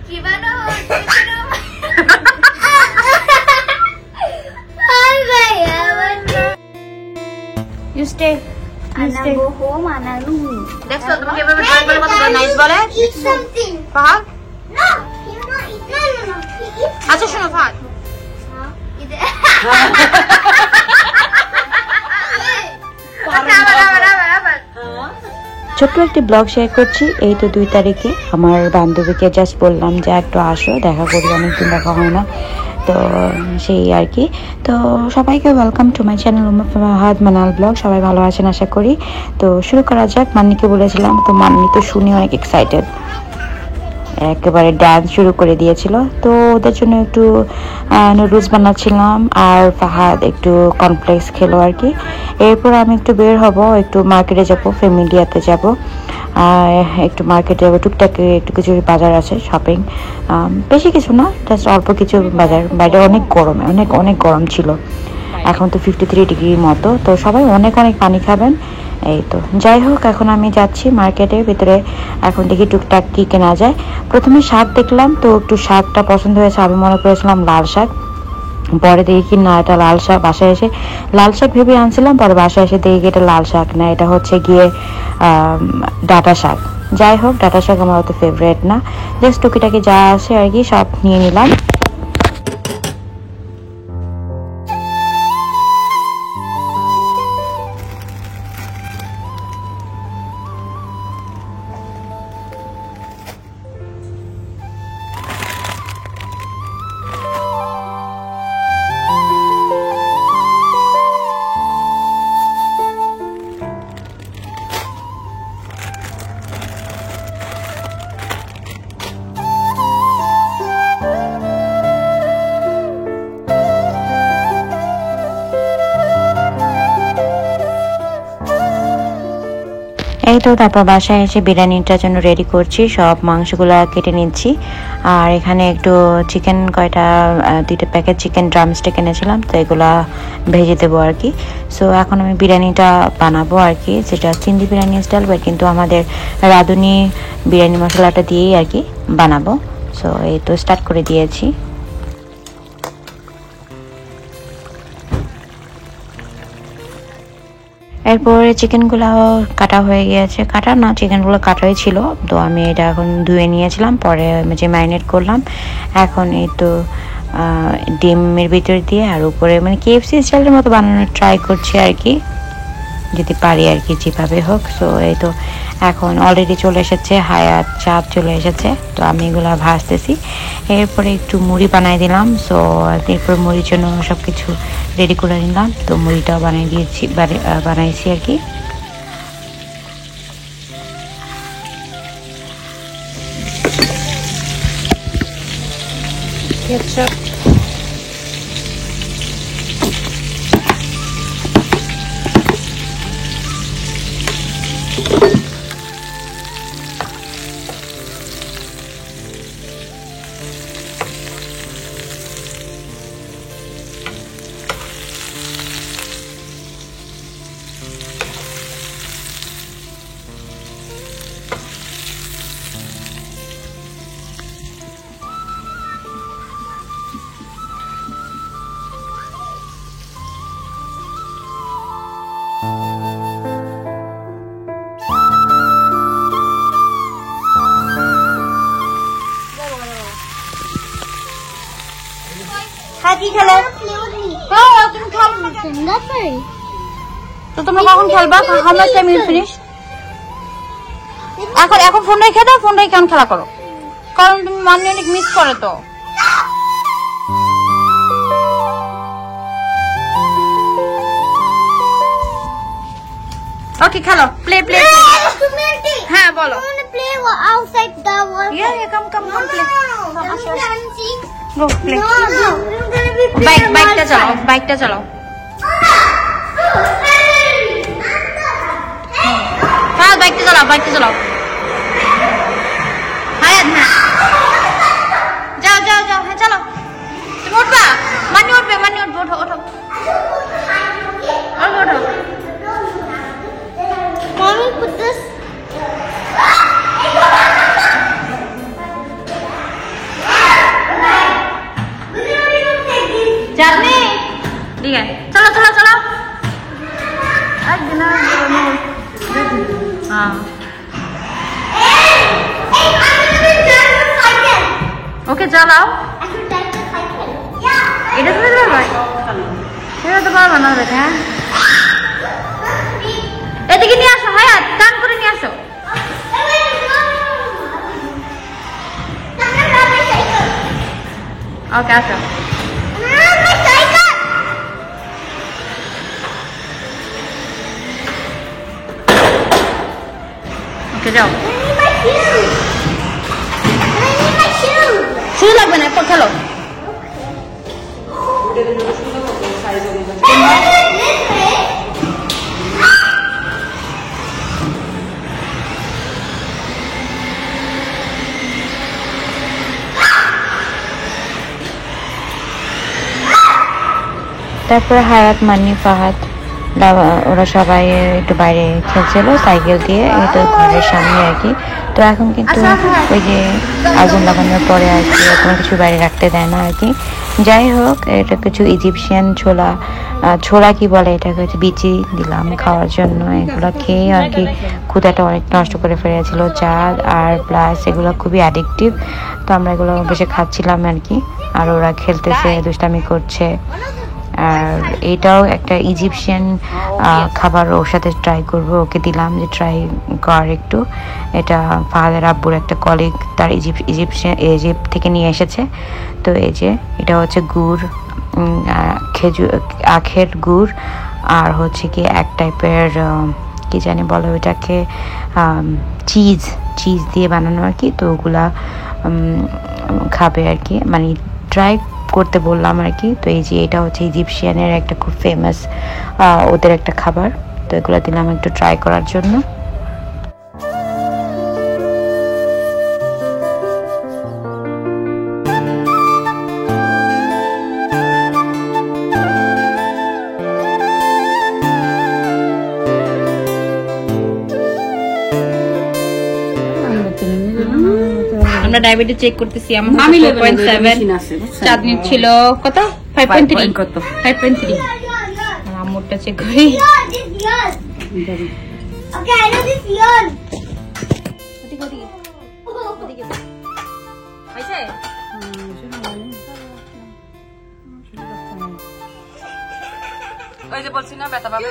You stay. Anna go home, Anna room. দেখছো তোমাকে এভাবে ড্রাইভ করে কত নাইস বলে? Eat something. Fahad? No, you not eat. No. Eat. আচ্ছা শোনো ফাহাদ। ছোট্ট একটি ব্লগ শেয়ার করছি। এই তো 2 তারিখে আমার বান্ধবীকে জাস্ট বললাম যে একটু আসো, দেখা করি, অনেকদিন দেখা হয় না, তো সেই আর কি। তো সবাইকে welcome to my channel Fahad Manal blog. সবাই ভালো আছেন আশা করি। তো শুরু করা যাক। মান্নিকে বলেছিলাম, তো মান্নি তো শুনে অনেক এক্সাইটেড, একেবারে ডান্স শুরু করে দিয়েছিল। তো ওদের জন্য একটু নুডলস বানাচ্ছিলাম, আর ফাহাদ একটু কর্নফ্লেক্স খেলো আর কি। এরপর আমি একটু বের হব, একটু মার্কেটে যাব, ফ্যামিলিয়াতে যাব, একটু মার্কেটে যাবো, টুকটাক একটু কিছু বাজার আছে, শপিং, বেশি কিছু না, জাস্ট অল্প কিছু বাজার। বাইরে অনেক গরমে অনেক গরম ছিল, এখন তো 53 ডিগ্রির মতো। তো সবাই অনেক পানি খাবেন। এই তো যাই হোক, এখন আমি যাচ্ছি মার্কেটের ভিতরে। এখন দেখি টুকটাক কি কেনা যায়। প্রথমে শাক দেখলাম, তো একটু শাকটা পছন্দ হয়েছে। আমি মনে করেছিলাম লাল শাক, পরে দেখি কি না এটা লাল শাক। বাসায় এসে লাল শাক ভেবে আনছিলাম, পরে বাসায় এসে দেখি এটা লাল শাক না, এটা হচ্ছে গিয়ে ডাঁটা শাক। যাই হোক, ডাঁটা শাক আমার অত ফেভারিট না, জাস্ট টুকিটাকি যা আছে আর কি সব নিয়ে নিলাম। এই তো তারপর বাসায় এসে বিরিয়ানিটার জন্য রেডি করছি, সব মাংসগুলা কেটে নিচ্ছি। আর এখানে একটু চিকেন, কয়টা 2টা প্যাকেট চিকেন ড্রামস্টিক এনেছিলাম, তো এগুলা ভেজে দেবো আর কি। সো এখন আমি বিরিয়ানিটা বানাবো আর কি, যেটা চিংড়ি বিরিয়ানি স্টাইল, বাট কিন্তু আমাদের রাঁধুনি বিরিয়ানি মশলাটা দিয়েই আর কি বানাবো। সো এই তো স্টার্ট করে দিয়েছি। এরপরে চিকেনগুলো কাটা হয়ে গিয়েছে, কাটা না চিকেনগুলো কাটাই ছিল, তো আমি এটা এখন ধুয়ে নিয়েছিলাম, পরে যে ম্যারিনেট করলাম। এখন এই তো ডিমের ভিতর দিয়ে আর উপরে মানে KFC স্টাইলের মতো বানানোর ট্রাই করছি আর কি, যদি পারি আর কি, যেভাবে হোক। সো এই তো এখন অলরেডি চলে এসেছে, হায়াত চাঁদ চলে এসেছে, তো আমি এগুলো ভাজতেছি। এরপরে একটু মুড়ি বানাই দিলাম। সো এরপর মুড়ির জন্য সব কিছু রেডি করে নিলাম, তো মুড়িটাও বানাইছি আর কি। কেচাপ, কি খেলো? তুমি খাও তো তোমরা কখন খেলবা? How much time you finish? এখন ফোনটাই খেয়ে দাও, ফোনটাই কেমন খেলা করো, কারণ তুমি মান্নি অনেক মিস করে। তো ওকে খেলো, প্লে। হ্যাঁ বলো। Play outside the wall. Yeah, come play. Dancing. Go play. No. বাইকটা চালাও। হ্যাঁ বাইকটা চালাও। হায়াত না, যাও হ্যাঁ চলো। তুমি উঠবা? মান্নি উঠবে, ওঠো। Mommy, put this. चाँदनी ठीक है चलो चलो चलो हाँ ओके चलाओ এটা তো দিতে ভাই এটা তো পারবো না দেখা এদিকে নিয়ে আসো হায়াত টান করে নিয়ে আসো ওকে আসো ওকে যাও শুরু লাগবে না এরপর খেলো তারপরে হায়াত মান্নি ফাহাদ ওরা সবাই একটু বাইরে খেলছিল সাইকেল দিয়ে এই তো ঘরের সামনে আর কি। তো এখন কিন্তু ওই যে আগুন লাগানোর পরে আর কি কোনো কিছু বাইরে রাখতে দেয় না আর কি। যাই হোক এটা কিছু ইজিপশিয়ান ছোলা কি বলে এটাকে হচ্ছে বিচি দিলাম খাওয়ার জন্য। এগুলো খেয়ে আর কি ক্ষুধাটা অনেক নষ্ট করে ফেলেছিল চা আর প্লাস এগুলো খুবই অ্যাডিকটিভ। তো আমরা এগুলো বসে খাচ্ছিলাম আর কি, আর ওরা খেলতেছে দুষ্টামি করছে। আর এটাও একটা ইজিপশিয়ান খাবার ওর সাথে ট্রাই করবো, ওকে দিলাম যে ট্রাই কর একটু। এটা ফাহাদের আব্বুর একটা কলিগ তার ইজিপ্ট থেকে নিয়ে এসেছে। তো এই যে এটা হচ্ছে গুড়, আখের গুড় আর হচ্ছে কি এক টাইপের কি জানি বলে ওইটাকে চিজ দিয়ে বানানো আর কি। তো ওগুলা খাবে আর কি, মানে ট্রাই করতে বললাম আর কি। তো এই যে এটা হচ্ছে ইজিপশিয়ানের একটা খুব ফেমাস ওদের একটা খাবার। তো এগুলো দিলাম একটু ট্রাই করার জন্য। আমরা ডায়াবেটিস চেক করতেছি, আমার 4.7 চাঁদনি ছিল কত 5.3 কত 5.3। আমুরটা চেক করি। Okay, I know this yawn. হইছে ওই যে বলছি না ব্যথা পাবে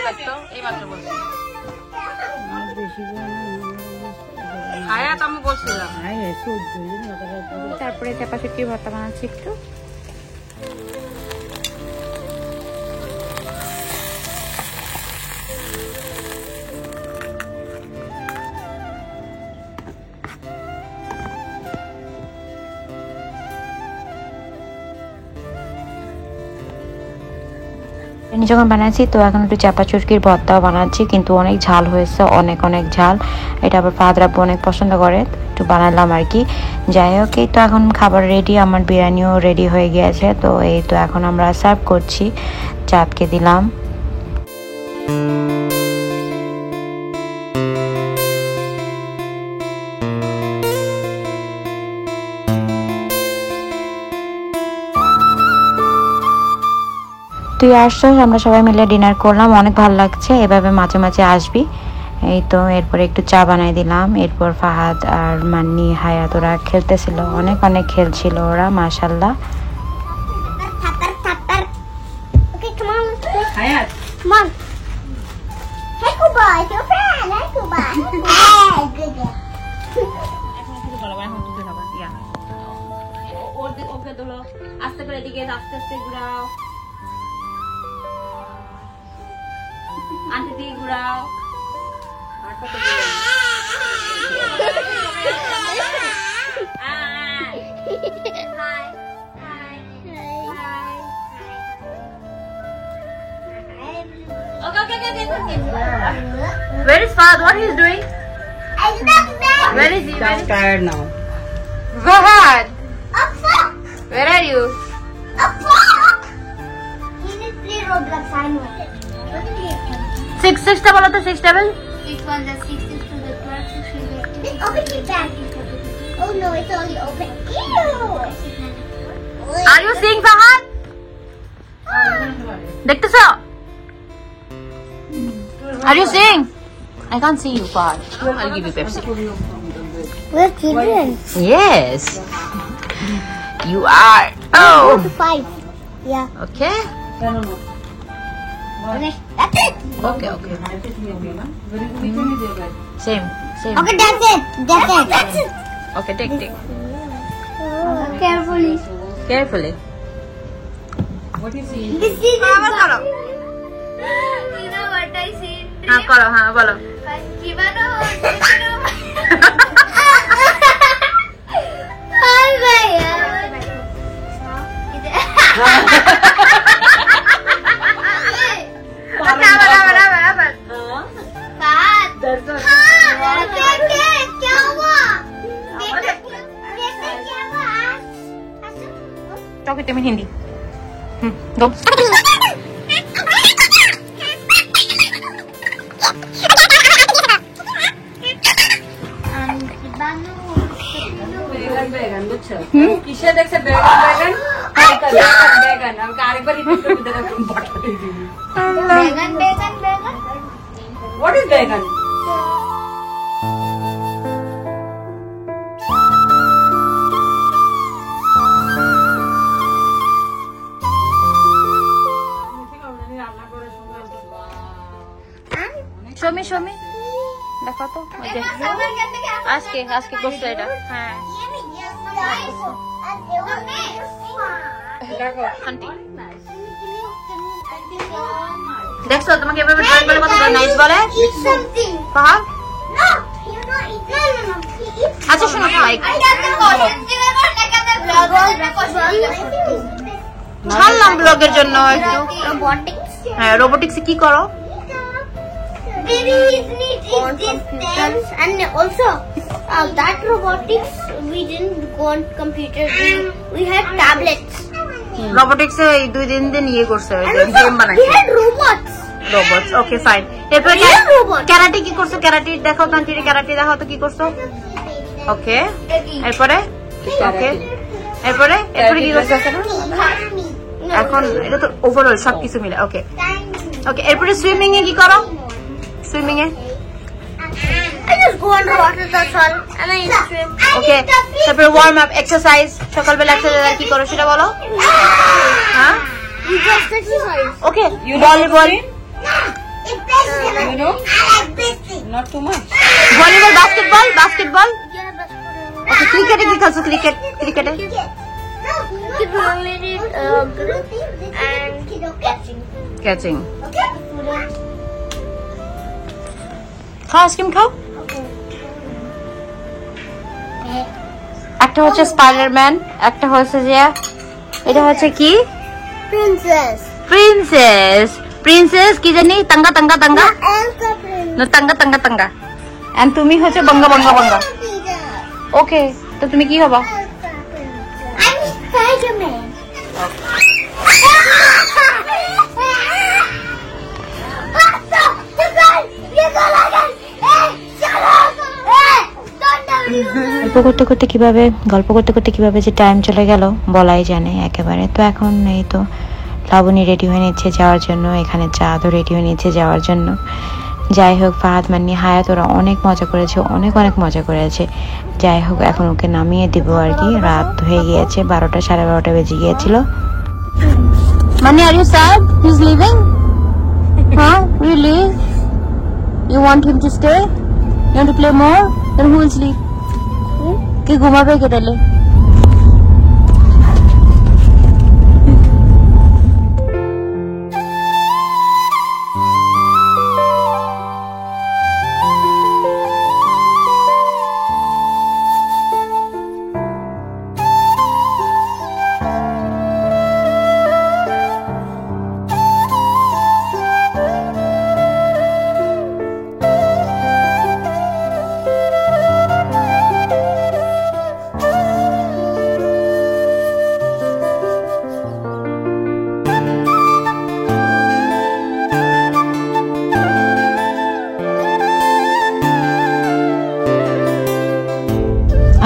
দেখতো এই মাত্র বলছি হায়াত আমি বলছিলাম। তারপরে চাপাচুকি ভর্তা বানাচ্ছি একটু। যখন বানাচ্ছি তো এখন একটু চাপা চুটকির ভর্তাও বানাচ্ছি, কিন্তু অনেক ঝাল হয়েছে, অনেক ঝাল। এটা আবার ফাহাদ রাব্বু অনেক পছন্দ করে, একটু বানালাম আর কি। যাই হোক এই তো এখন খাবার রেডি, আমার বিরিয়ানিও রেডি হয়ে গিয়েছে। তো এই তো এখন আমরা সার্ভ করছি, চাঁদকে দিলাম। তুই আসছো, আমরা সবাই মিলে ডিনার করলাম, অনেক ভালো লাগছে। এভাবে মাঝে মাঝে আসবি। এই তো এরপরে একটু চা বানাই দিলাম। এরপর ফাহাদ আর মান্নি হায়াত ওরা খেলতেছিল, অনেক খেলছিল ওরা মাশাআল্লাহ। Okay, come on. হায়াত Come on. Hey, Kuba, it's your friend. Hey, Kuba. Hey, good girl. ওকে ধরো আস্তে করে এদিকে আস্তে ঘুরাও, আন্টি দিয়ে ঘুরাও। আর কত Where is Fahad? What he is doing? Where is he? I'm tired now. Fahad, A frog. where are you? A frog. He will play Roblox. I know. 6 টা বলো তো 6 table. 6 1 the 6 is to the 12 6 is the open the back. Oh no, it's only open. Ew. Are you seeing Fahad? দেখতেছো? Are you seeing? I can't see you far. I'll give you Pepsi. We're children. Yes. You are. Oh. 5. Yeah. Okay. That's it. Okay. Same. Okay, that's it. That's it. Okay, take. Carefully. Carefully. This is You know what I see? bolo. Talk it to me in Hindi. Go. কিসে দেখছে began আমাকে আরেকবার repeat করে দিতে হবে বটলে দিবি began what is began Show me. দেখো তো ওই যে আজকে করছো এটা। হ্যাঁ আন্টি দেখছো তোমাকে এভাবে ড্রয়িং করলে কত নাইস বলে পাহাড়। আচ্ছা শোনো লাইক ছাড়লাম ব্লগের জন্য একটু। হ্যাঁ রোবোটিক্সে কি করো? And also that robotics we didn't go on computer, we had tablets. রোবোটিক্সে এই 2 দিন ইয়ে করছে গেম We বানাইছে had robots. Okay fine. এরপর ক্যারাটে কি করছো? ক্যারাটে দেখাও তো আন্টি, ক্যারাটে দেখাও তো কি করছো? ওকে এরপরে কি করছো? এখন এটা তো ওভারঅল সবকিছু মিলে। ওকে এরপরে সুইমিং এ কি করো? Swimming A I just go underwater, that's all, and I swim. ওকে তারপরে ওয়ার্ম আপ এক্সারসাইজ, সকালবেলা এক্সারসাইজ কি করো সেটা বলো। হ্যাঁ You just exercise. Okay volleyball You know? Not too much. Volleyball basketball Yeah, that's ওকে ক্রিকেটে কি খেলছো? ক্রিকেটে and catching. ক্যাচিং। খাও আইসক্রিম খাও। একটা হচ্ছে স্পাইডারম্যান, একটা হচ্ছে যে এটা হচ্ছে কি প্রিন্সেস কি জানি তাঙ্গা Elsa না princess. তাঙ্গা এন্ড তুমি হচ্ছে বঙ্গা। ওকে তো তুমি কি হবা? I'm Spider-Man. গল্প করতে কিভাবে যে টাইম চলে গেল বলাই জানে একেবারে। তো এখন এই তো লাবণী রেডি হয়ে নিচ্ছে যাওয়ার জন্য, এখানে চাঁদও রেডি হয়ে নিচ্ছে যাওয়ার জন্য। যাই হোক ফাহাদ মান্নি হায়াত ওরা অনেক মজা করেছে, অনেক মজা করেছে। যাই হোক এখন ওকে নামিয়ে দিব আর কি, রাত হয়ে গিয়েছে, 12টা 12:30 বেজে গিয়েছিল। Mani, are you sad? He's leaving? Huh? Really? You want him to stay? You want to play more? Then who will sleep? কি ঘুমাবে কে তাহলে?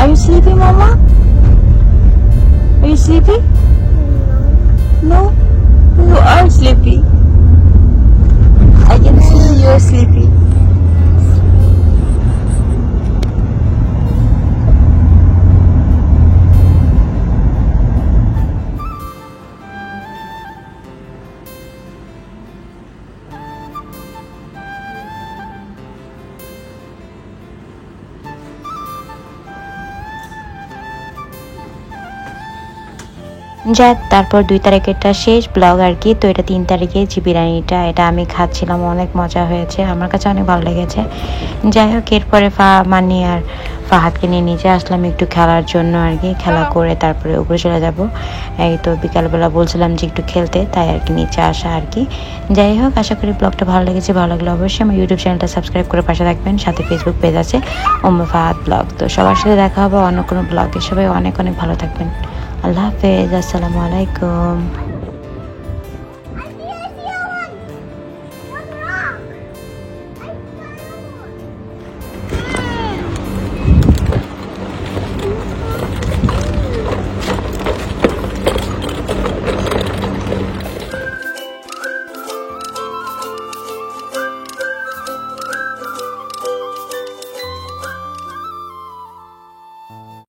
Are you sleepy, Mama? Are you sleepy? No. You are sleepy. যাক তারপর 2 তারিখেরটা শেষ blog আর কি। তো এটা 3 তারিখে যে বিরিয়ানিটা, এটা আমি খাচ্ছিলাম, অনেক মজা হয়েছে, আমার কাছে অনেক ভালো লেগেছে। যাই হোক এরপরে মানি আর ফাহাদকে নিয়ে নিচে আসলাম একটু খেলার জন্য আর কি। খেলা করে তারপরে উপরে চলে যাব। এই তো বিকালবেলা বলছিলাম যে একটু খেলতে, তাই আর কি নিচে আসা আর কি। যাই হোক আশা করি ব্লগটা ভালো লেগেছে। ভালো লাগলে অবশ্যই আমার ইউটিউব চ্যানেলটা সাবস্ক্রাইব করে পাশে থাকবেন, সাথে ফেসবুক পেজ আছে ফাহাদ ব্লগ। তো সবার সাথে দেখা হবে অন্য কোনো ব্লগে। সবাই অনেক অনেক ভালো থাকবেন। আল্লাহ হাফেজ, আসসালামু আলাইকুম।